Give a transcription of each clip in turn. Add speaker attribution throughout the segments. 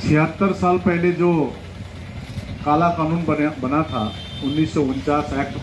Speaker 1: 76 साल पहले जो काला कानून बना था 1949 एक्ट,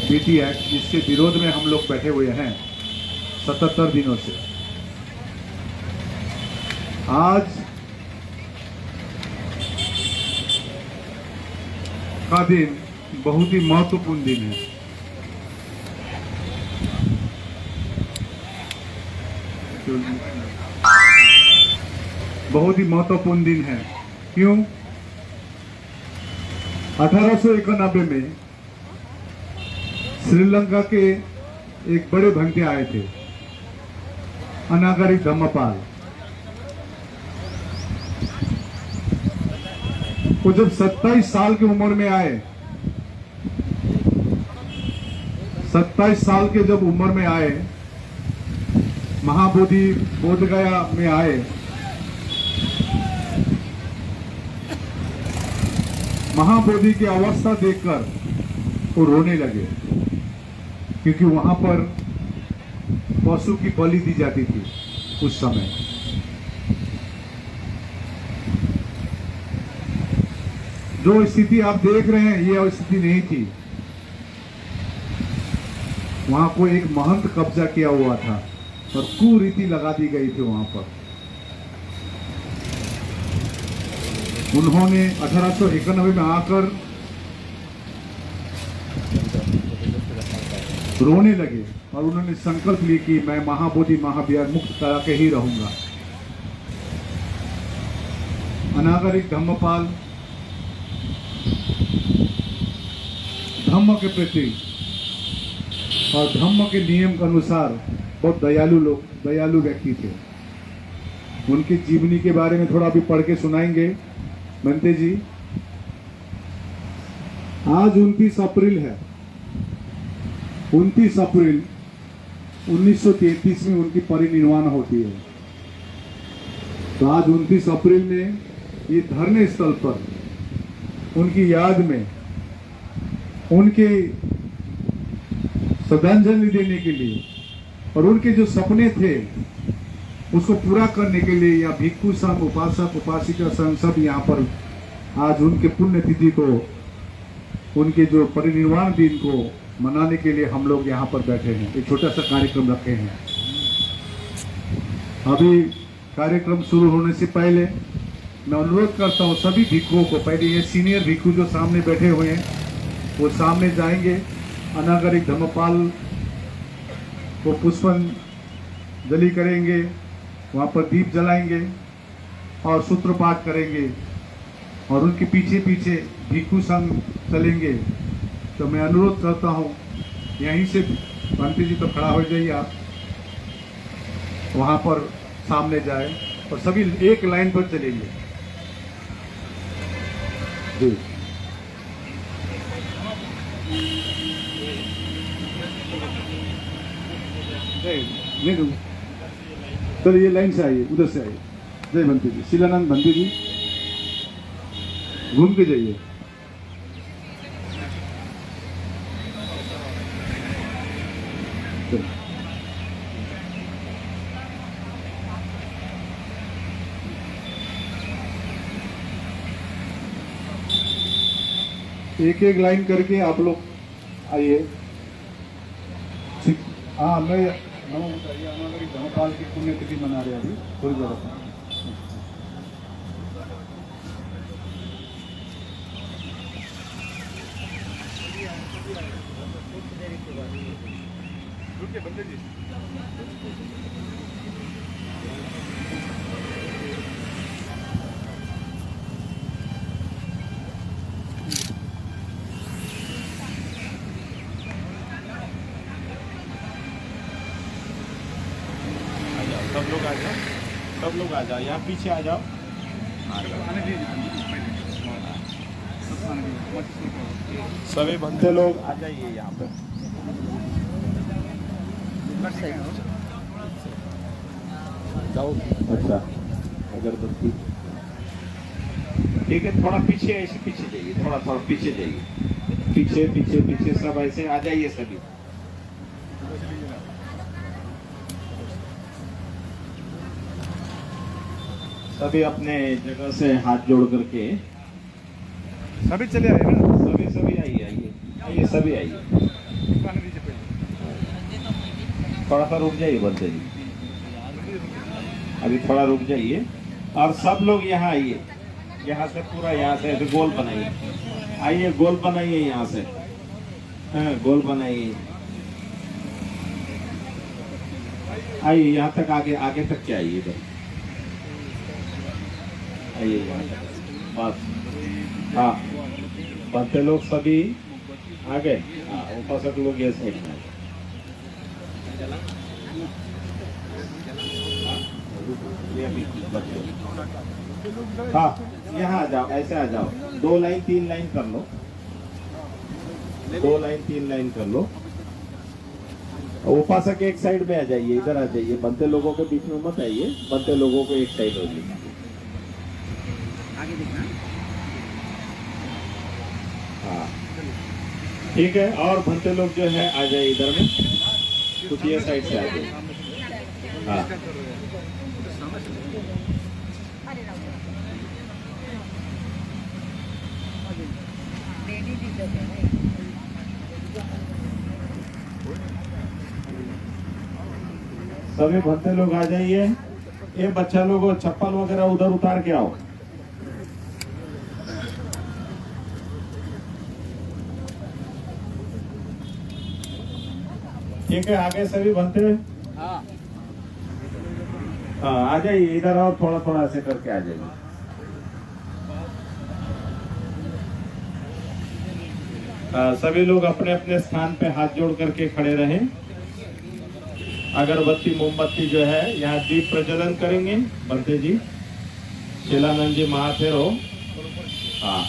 Speaker 1: पीटी एक्ट, जिसके विरोध में हम लोग बैठे हुए हैं 77 दिनों से। आज का दिन बहुत ही महत्वपूर्ण दिन है। बहुत ही महत्वपूर्ण दिन है। क्यों? 1891 में श्रीलंका के एक बड़े भंते आए थे, अनागरिक धम्मपाल। वो जब 27 साल की उम्र में आए, 27 साल के जब उम्र में आए, महाबोधि बोधगया में आए, महाबोधि की अवस्था देखकर वो रोने लगे, क्योंकि वहां पर पशु की बलि दी जाती थी उस समय। जो स्थिति आप देख रहे हैं ये स्थिति नहीं थी। वहां को एक महंत कब्जा किया हुआ था और कुरीति लगा दी गई थी वहां पर। उन्होंने 1891 में आकर रोने लगे और उन्होंने संकल्प लिया कि मैं महाबोधि महाविहार मुक्त करा के ही रहूंगा। अनागरिक धम्मपाल धम्म के प्रति और धम्म के नियम के अनुसार बहुत दयालु व्यक्ति थे। उनकी जीवनी के बारे में थोड़ा अभी पढ़ के सुनाएंगे बनते जी। आज 29 अप्रैल है। 29 अप्रैल 1933 में उनकी परिनिर्वाण होती है। तो आज 29 अप्रैल में ये धरने स्थल पर उनकी याद में उनके श्रद्धांजलि देने के लिए और उनके जो सपने थे उसको पूरा करने के लिए या भिक्षु संघ, उपासक उपासिका संघ सब यहाँ पर आज उनके पुण्यतिथि को, उनके जो परिनिर्वाण दिन को मनाने के लिए हम लोग यहाँ पर बैठे हैं। एक छोटा सा कार्यक्रम रखे हैं। अभी कार्यक्रम शुरू होने से पहले मैं अनुरोध करता हूँ सभी भिक्षुओं को, पहले ये सीनियर भिक्षु जो सामने बैठे हुए हैं वो सामने जाएंगे, अनागरिक धम्मपाल को पुष्पांजलि करेंगे, वहाँ पर दीप जलाएंगे और सूत्र पाठ करेंगे और उनके पीछे पीछे भिक्षु संघ चलेंगे। तो मैं अनुरोध करता हूँ यहीं से पंडित जी तो खड़ा हो जाइए, आप वहाँ पर सामने जाए और सभी एक लाइन पर चलेंगे जी। नहीं दूँ, चलो ये लाइन से आइए, उधर से आइए। जय बंटी जी, शिलानंद बंटी जी, घूम के जाइए। एक एक लाइन करके आप लोग आइए। हाँ, मैं अनागरिक धम्मपाल की पुण्यतिथि मना रहे अभी थोड़ी देर में।
Speaker 2: सब लोग आ जाओ, सब लोग आ जाओ, यहाँ पीछे आ जाओ। सभी बनते लोग आ जाइए यहाँ पे। जाओ।
Speaker 1: अच्छा, अगरबत्ती
Speaker 2: ठीक है, थोड़ा पीछे, ऐसे पीछे जाइए, थोड़ा थोड़ा पीछे जाइए, पीछे पीछे पीछे सब ऐसे आ जाइए सभी। सभी अपने जगह से हाथ जोड़ करके
Speaker 1: सभी चले आए ना,
Speaker 2: सभी सभी आइए आइए आइए सभी आइए।
Speaker 1: पानी दीजिए पहले।
Speaker 2: थोड़ा सा रुक जाइए बनते जी, अभी थोड़ा रुक जाइए और सब लोग यहाँ आइए, यहाँ से पूरा यहाँ से ऐसे गोल बनाइए, आइए गोल बनाइए यहाँ से, हाँ गोल बनाइए, आइए यहाँ तक आगे आगे तक के आइए इधर, आइए यहाँ तक बस। हाँ बनते लोग सभी आ गए, हाँ उपासक लोग ये साइड में। हाँ यहाँ आ जाओ, ऐसे आ जाओ, 2 लाइन 3 लाइन कर लो, 2 लाइन 3 लाइन कर लो। उपासक एक साइड में आ जाइए, इधर आ जाइए, बनते लोगों के बीच में मत आइए, बनते लोगों को एक साइड हो जाइए। हाँ ठीक है, और बनते लोग जो है आ जाइए इधर में, कुछ ये साइड से आ जाइए। हाँ सभी भक्ते लोग आ जाइए। ये बच्चा लोग चप्पल वगैरह उधर उतार के आओ। ठीक है, आगे सभी भक्ते हाँ आ जाइए इधर, और थोड़ा थोड़ा ऐसे करके आ जाइए। सभी लोग अपने अपने स्थान पे हाथ जोड़ करके खड़े रहें। अगरबत्ती मोमबत्ती जो है यहाँ दीप प्रज्वलन करेंगे बंते जी, शिलानंद जी महाथेरो। हाँ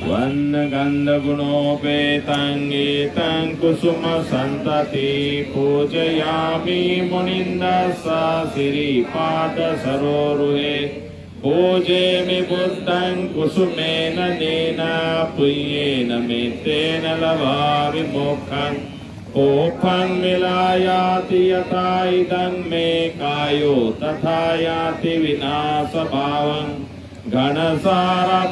Speaker 2: वन्न गंध गुणोपेतं गीतं कुसुम संतति पूजयामि मुनिन्दस्सा श्रीपाद सरोरुहे पूजेमि बुद्धं कुसुमेन नेन पुण्येन मित्तेन लभामि मोक्षं कोपं मिलायाति यथा इदं मे कायो तथा याति विनाशभावं घनसारपदित्तेन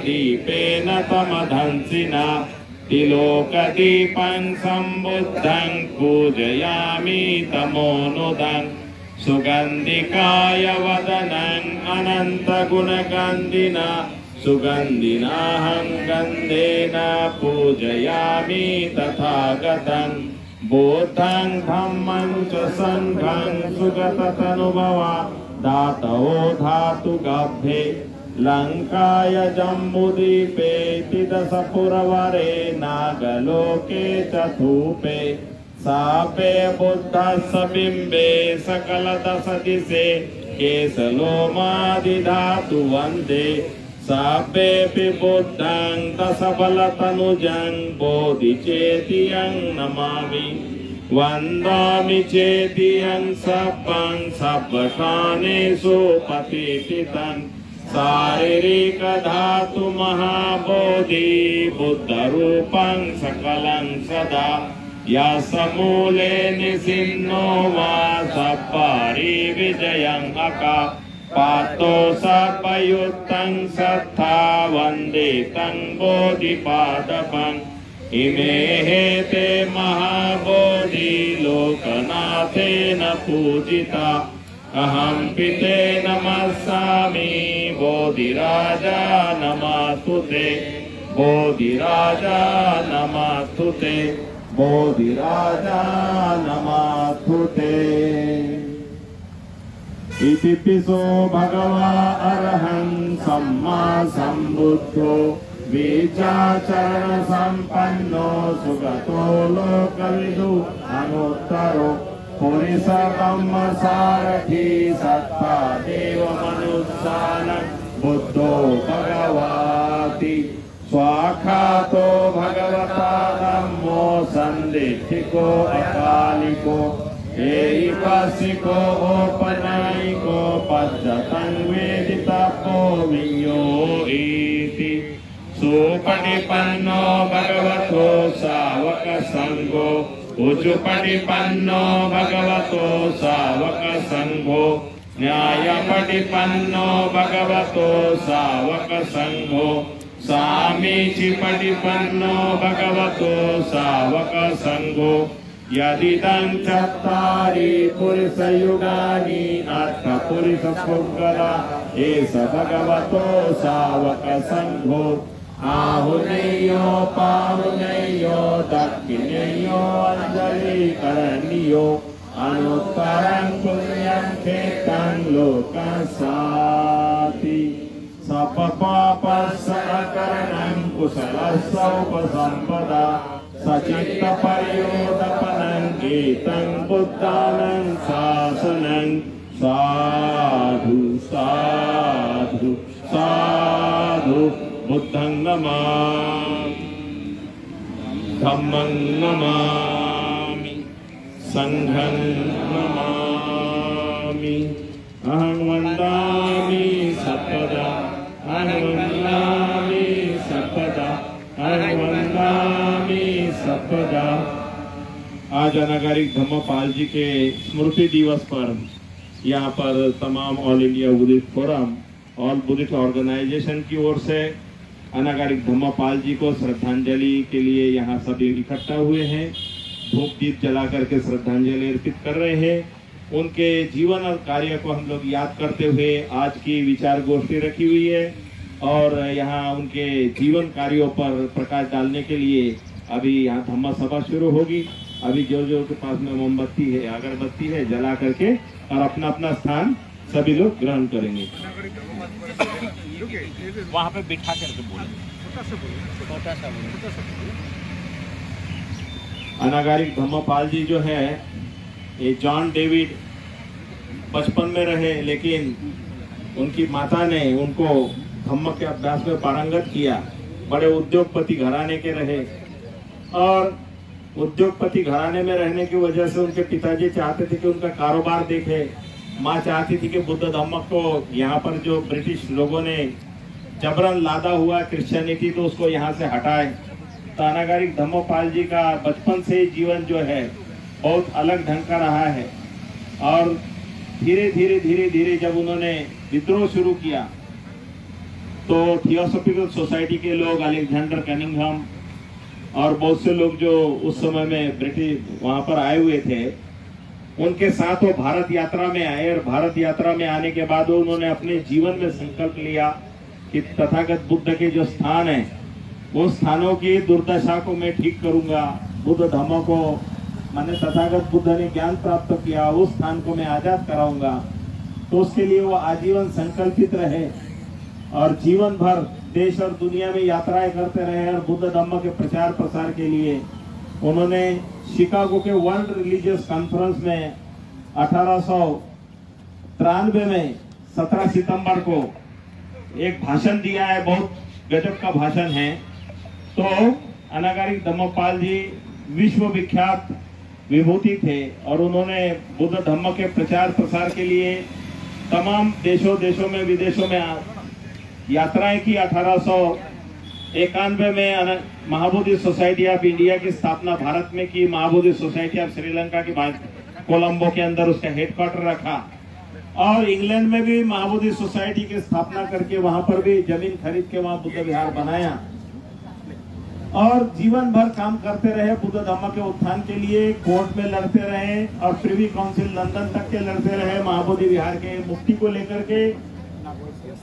Speaker 2: दीपेन तमधंसिना तिलोकदीपं सम्बुद्धं पूजयामि तमोनुदं सुगन्धिकाय वदनं अनन्तगुणगन्धिना सुगन्धिनाहं गन्धेन पूजयामि तथागतं बुद्धं धम्मं च संघं सुगततनुभवा धातवो धातुगभ्ये लङ्काय जम्बुद्वीपे तिदशपुरवरे नागलोके चतुपे सापे बुद्धस्य बिम्बे सकलदशदिशे केशलोमादिधातु वन्दे सापेऽपि बुद्धं दशबलतनुजं बोधिचेतियं नमामि वन्दामि चेतियं सब्बं सब्बठानेषु प्रतिष्ठितं शारीरिकधातु महाबोधि बुद्धरूपं सकलं सदा यस्मूले निसिन्नो वा सप्पारि विजयं अका पातो सपयुक्तं सत्था वन्दे तं बोधिपादपम् इमे हेते महाबोधि लोकनाथेन पूजिता अहं पिते नमस्सामि बोधिराजा नमस्तु ते बोधिराजा नमस्तु ते बोधिराजा नमस्तु ते। इति पिसो भगवा अरहं सम्मा सम्बुद्धो विचाचरण संपन्नो सुगतो लोकविदु अनुत्तरो पुरिसकम्म सारथी सत्ता देव मनुष्यान बुद्धो भगवाति स्वाखातो भगवता धम्मो संदिष्टिको अकालिको एहिपासिको औपनयिको पद्धतं वेदितपो वियो इति सुपटिपन्नो भगवतो सावक संघो उजुपटिपन्नो भगवतो सावक संघो न्यायपटिपन्नो भगवतो सावक संघो सामीचिपटिपन्नो भगवतो सावक संघो यदिदं चत्तारि पुरुषयुगानि अर्थपुरुषपुङ्गला एष भगवतो सावक संघो आहुनेयो पाहुनेयो दक्षिणेयो अंजलिकरणीयो अनुत्तरं पुण्यं क्षेत्रं लोकसाति सपपापस्सकरणं कुशलस्सौपसम्पदा सचित्तपर्योदपनं गीतं बुद्धानं शासनं साधु साधु साधु बुद्धं नमामि धम्मं नमामि संघं नमामि अहं वन्दामि सर्वदा अहं वन्दामि सर्वदा अहं वन्दामि सर्वदा। आज अनागारिक धम्मपाल जी के स्मृति दिवस पर यहाँ पर तमाम all India Buddhist forum all Buddhist organisation की ओर से अनागारिक धम्मपाल जी को श्रद्धांजलि के लिए यहाँ सभी इकट्ठा हुए हैं। धूप दीप जला करके श्रद्धांजलि अर्पित कर रहे हैं। उनके जीवन और कार्य को हम लोग याद करते हुए आज की विचार गोष्ठी रखी हुई है और यहाँ उनके जीवन कार्यों पर प्रकाश डालने के लिए अभी यहाँ धम्म सभा शुरू होगी। अभी जो के पास में मोमबत्ती है अगरबत्ती है जला करके और अपना अपना स्थान सभी लोग ग्रहण करेंगे।
Speaker 3: वहाँ पे बिठा करके बोले छोटा सा
Speaker 2: अनागारिक धम्मपाल जी जो है ये जॉन डेविड बचपन में रहे, लेकिन उनकी माता ने उनको धम्म के अभ्यास में पारंगत किया। बड़े उद्योगपति घराने के रहे और उद्योगपति घराने में रहने की वजह से उनके पिताजी चाहते थे कि उनका कारोबार देखे। माँ चाहती थी कि बुद्ध धम्म को यहाँ पर जो ब्रिटिश लोगों ने जबरन लादा हुआ क्रिश्चियनिटी तो उसको यहाँ से हटाए। तो अनागारिक धम्मपाल जी का बचपन से ही जीवन जो है बहुत अलग ढंग का रहा है और धीरे धीरे जब उन्होंने विद्रोह शुरू किया तो थियोसॉफिकल सोसाइटी के लोग अलेक्जेंडर कनिंघम और बहुत से लोग जो उस समय में ब्रिटिश वहां पर आए हुए थे उनके साथ वो भारत यात्रा में आए और भारत यात्रा में आने के बाद उन्होंने अपने जीवन में संकल्प लिया कि तथागत बुद्ध के जो स्थान है उस स्थानों की दुर्दशा को मैं ठीक करूंगा। बुद्ध धम्म को मैंने तथागत बुद्ध ने ज्ञान प्राप्त किया उस स्थान को मैं आजाद कराऊंगा। तो उसके लिए वो आजीवन संकल्पित रहे और जीवन भर देश और दुनिया में यात्राएं करते रहे और बुद्ध धम्म के प्रचार प्रसार के लिए उन्होंने शिकागो के वर्ल्ड रिलीजियस कॉन्फ्रेंस में 1893 में 17 सितंबर को एक भाषण दिया है। बहुत गजब का भाषण है। तो अनागारिक धम्मपाल जी विश्व विख्यात विभूति थे और उन्होंने बुद्ध धम्म के प्रचार प्रसार के लिए तमाम देशों में विदेशों में यात्राएं की। 1891 में महाबोधि सोसाइटी ऑफ इंडिया की स्थापना भारत में की। महाबोधि सोसाइटी ऑफ श्रीलंका की कोलंबो के अंदर उसका हेडक्वार्टर रखा और इंग्लैंड में भी महाबोधि सोसाइटी की स्थापना करके वहां पर भी जमीन खरीद के वहां बुद्ध विहार बनाया और जीवन भर काम करते रहे। बुद्ध धम्म के उत्थान के लिए कोर्ट में लड़ते रहे और प्रिवी काउंसिल लंदन तक के लड़ते रहे महाबोधि विहार के मुक्ति को लेकर के।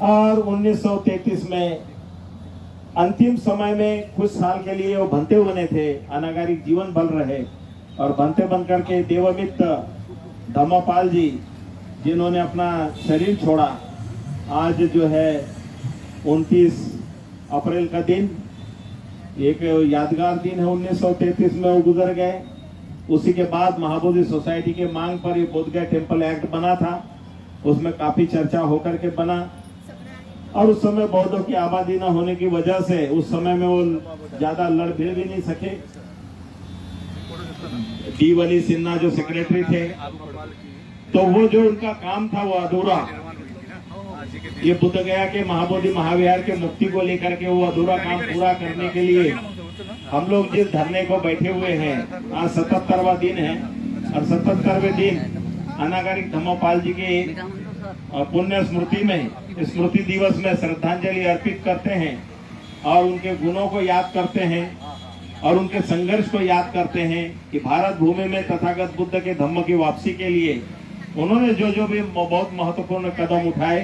Speaker 2: और 1933 में अंतिम समय में कुछ साल के लिए वो भंते बने थे। अनागारिक जीवन भर रहे और भंते बन करके देवमित धम्मपाल जी जिन्होंने अपना शरीर छोड़ा, आज जो है 29 अप्रैल का दिन एक यादगार दिन है। 1933 में वो गुजर गए। उसी के बाद महाबोधि सोसाइटी के मांग पर ये बोधगया टेम्पल एक्ट बना था, उसमें काफी चर्चा होकर के बना और उस समय बौद्धों की आबादी न होने की वजह से उस समय में वो ज्यादा लड़ भिड़ भी नहीं सके। डी वली सिन्हा जो सेक्रेटरी थे तो वो जो उनका काम था वो अधूरा ये बुद्ध गया के महाबोधि महाविहार के मुक्ति को लेकर के वो अधूरा काम पूरा करने के लिए हम लोग जिस धरने को बैठे हुए हैं, आज 77वां दिन है और 77वें दिन अनागरिक धम्मपाल जी की पुण्य स्मृति में, स्मृति दिवस में श्रद्धांजलि अर्पित करते हैं और उनके गुणों को याद करते हैं और उनके संघर्ष को याद करते हैं कि भारत भूमि में तथागत बुद्ध के धम्म की वापसी के लिए उन्होंने जो भी बहुत महत्वपूर्ण कदम उठाए,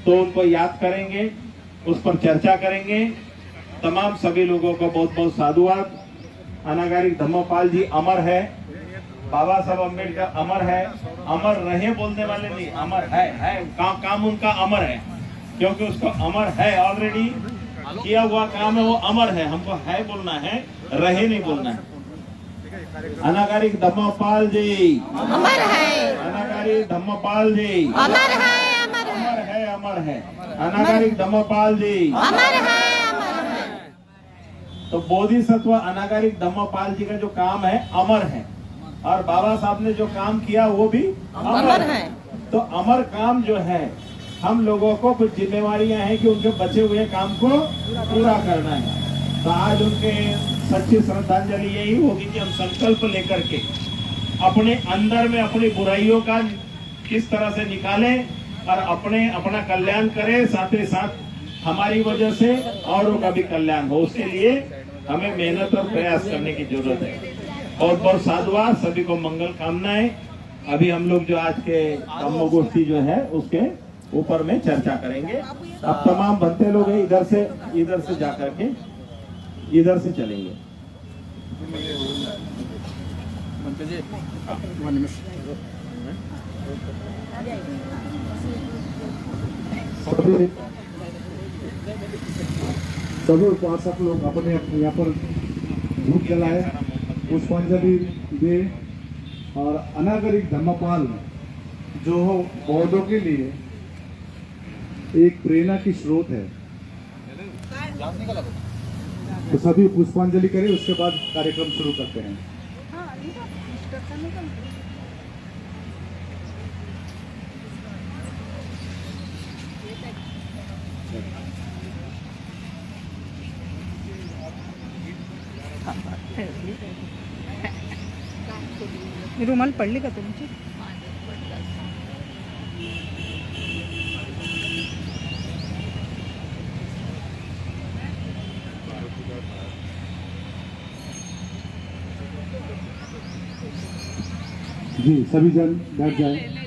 Speaker 2: तो उनको याद करेंगे, उस पर चर्चा करेंगे। तमाम सभी लोगों को बहुत बहुत साधुवाद। अनागरिक धम्मपाल जी अमर है, बाबा साहब अम्बेडकर अमर है, अमर रहे बोलने वाले नहीं, अमर है काम उनका अमर है, क्योंकि उसको अमर है, ऑलरेडी किया हुआ काम है, वो अमर है। हमको है बोलना है, रहे नहीं बोलना है। अनागरिक धम्मपाल जी
Speaker 4: अमर है,
Speaker 2: अनागरिक धम्मपाल जी
Speaker 4: अमर है, अमर है,
Speaker 2: अमर है। अनागरिक धम्मपाल जी
Speaker 4: अमर है, अमर है।
Speaker 2: तो बोधिसत्व अनागरिक धम्मपाल जी का जो काम है अमर है, और बाबा साहब ने जो काम किया वो भी अमर है। तो अमर काम जो है, हम लोगों को कुछ जिम्मेवारियां हैं कि उनके बचे हुए काम को पूरा करना है। तो आज उनके सच्ची श्रद्धांजलि यही होगी कि हम संकल्प लेकर के अपने अंदर में अपनी बुराइयों का किस तरह से निकालें और अपना कल्याण करें, साथ ही साथ हमारी वजह से औरों का भी कल्याण हो। उसके लिए हमें मेहनत और प्रयास करने की जरूरत है। बहुत बहुत साधुवाद, सभी को मंगल कामनाएं। अभी हम लोग जो आज के धम्म गोष्ठी जो है उसके ऊपर में चर्चा करेंगे। अब तमाम बनते लोग हैं, इधर से जाकर के इधर से चलेंगे।
Speaker 1: सभी उपासक लोग अपने यहाँ पर धूप जलाए, पुष्पांजलि दे और अनागरिक धम्मपाल जो बौद्धों के लिए एक प्रेरणा की स्रोत है, तो सभी पुष्पांजलि करें, उसके बाद कार्यक्रम शुरू करते हैं।
Speaker 5: रुमाल पडली का तुमची?
Speaker 1: जी, सभी जन बैठ जाएं।